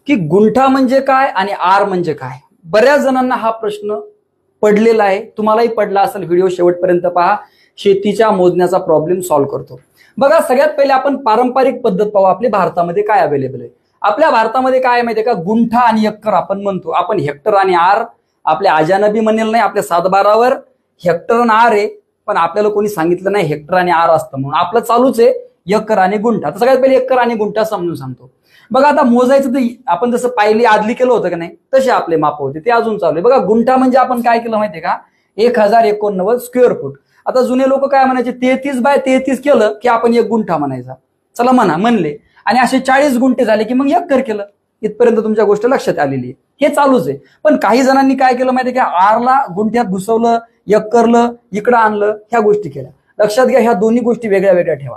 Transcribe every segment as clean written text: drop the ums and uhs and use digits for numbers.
की गुंठा म्हणजे काय आणि आर म्हणजे काय. बऱ्याच जणांना हा प्रश्न पडलेला आहे, तुम्हालाही पडला असेल. व्हिडिओ शेवटपर्यंत पहा, शेतीच्या मोजण्याचा प्रॉब्लेम सॉल्व्ह करतो. बघा, सगळ्यात पहिले आपण पारंपरिक पद्धत पाहू. आपल्या भारतामध्ये काय अवेलेबल आहे. आपल्या भारतामध्ये काय माहितीये का, गुंठा आणि एक्कर आपण म्हणतो. आपण हेक्टर आणि आर आपल्या आजानबी म्हणेल नाही, आपल्या 7-12वर हेक्टर आणि आर आहे, पण आपल्याला कोणी सांगितलं नाही हेक्टर आणि आर असतं म्हणून. आपलं चालूच आहे एक्कर आणि गुंठा. तर सगळ्यात पहिले एक्कर आणि गुंठा समजून सांगतो. बघा, आता मोजायचं तर आपण जसं पाहिली आदली केलं होतं का नाही, तसे आपले माप होते, ते अजून चालू आहे. बघा, गुंठा म्हणजे आपण काय केलं माहितीये का, 1089 स्क्वेअर फूट. आता जुने लोक काय म्हणायचे, 33/33 केलं की आपण एक गुंठा म्हणायचा. चला म्हणले, आणि असे 40 गुंठे झाले की मग एक्कर केलं. इथपर्यंत तुमच्या गोष्ट लक्षात आलेली आहे, हे चालूच आहे. पण काही जणांनी काय केलं माहितीये का, आरला गुंठ्यात घुसवलं, एक्करलं इकडं आणलं, ह्या गोष्टी केल्या. लक्षात घ्या, ह्या दोन्ही गोष्टी वेगळ्या वेगळ्या ठेवा.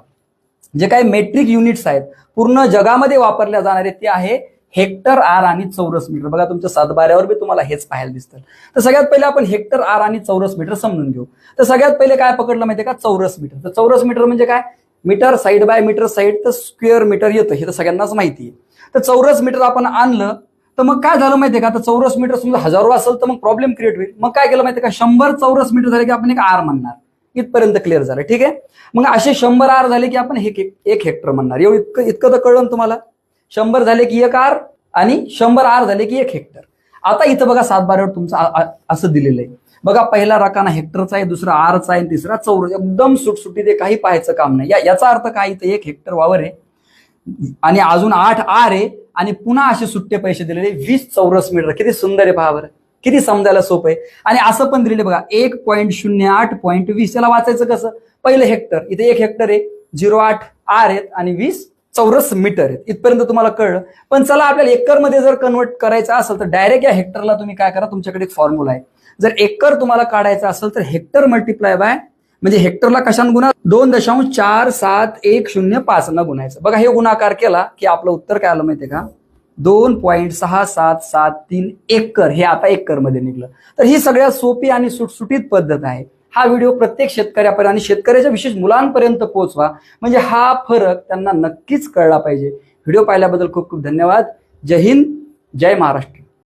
जे काही मेट्रिक युनिट्स आहेत पूर्ण जगामध्ये वापरल्या जाणारे, ते आहे हेक्टर, आर आणि चौरस मीटर. बघा, तुमच्या 7-12वर बी तुम्हाला हेच पाहायला दिसतं. तर सगळ्यात पहिले आपण हेक्टर, आर आणि चौरस मीटर समजून घेऊ. तर सगळ्यात पहिले काय पकडलं माहितीये का, चौरस मीटर. तर चौरस मीटर म्हणजे काय, metre side by metre side तर स्क्वेअर मीटर येतं, हे तर सगळ्यांनाच माहिती आहे. तर चौरस मीटर आपण आणलं तर मग काय झालं माहितीये का, तर चौरस मीटर समजा 1000 असेल तर मग प्रॉब्लेम क्रिएट होईल. मग काय केलं माहितीये का, 100 चौरस मीटर झाले की आपण एक आर म्हणणार. इथपर्यंत क्लिअर झालं, ठीक आहे. मग असे 100 आर झाले की आपण एक हेक्टर म्हणणार. इतकं तर कळलं तुम्हाला. 100 झाले की एक आर आणि 100 आर झाले की एक हेक्टर. आता इथं बघा 7-12वर तुमचं असं दिलेलं आहे. बघा, पहिला राखाना हेक्टरचा आहे, दुसरा आरचा आहे, तिसरा चौरस. एकदम सुटसुटी, ते काही पाहायचं काम नाही. याचा अर्थ काय, इथं 1 हेक्टर वावर आहे आणि अजून 8 आर आहे आणि पुन्हा असे सुट्टे पैसे दिलेले 20 चौरस मीटर. किती सुंदर आहे पहा बरं, किती समजायला सोपं आहे. आणि असं पण दिलेलं बघा, 1.08.20. याला वाचायचं कसं, पहिलं हेक्टर, इथे 1 हेक्टर आहे, 0.8 आर आहेत आणि 20 चौरस मीटर आहेत. इथपर्यंत तुम्हाला कळलं. पण चला, आपल्याला एकर मध्ये जर कन्वर्ट करायचं असेल तर डायरेक्ट या हेक्टरला तुम्ही काय करा, तुमच्याकडे एक फॉर्म्युला आहे. जर एकर तुम्हाला काढायचं असेल तर हेक्टर मल्टिप्लाय बाय, म्हणजे हेक्टरला कशाने गुणा, 2.471005 न गुणायचं. बघा, हे गुणाकार केला की आपलं उत्तर काय आलं माहितीये का, 2.6773 एकर. हे आता एकर मध्ये निघलं. तर ही सगळ्यात सोपी आणि सुटसुटीत पद्धत आहे. हा व्हिडिओ प्रत्येक शेतकऱ्यापर्यंत आणि शेतकऱ्याच्या विशेष मुलांपर्यंत पोहोचवा, म्हणजे हा फरक त्यांना नक्कीच कळला पाहिजे. व्हिडिओ पाहिल्याबद्दल खूप खूप धन्यवाद. जय हिंद, जय महाराष्ट्र.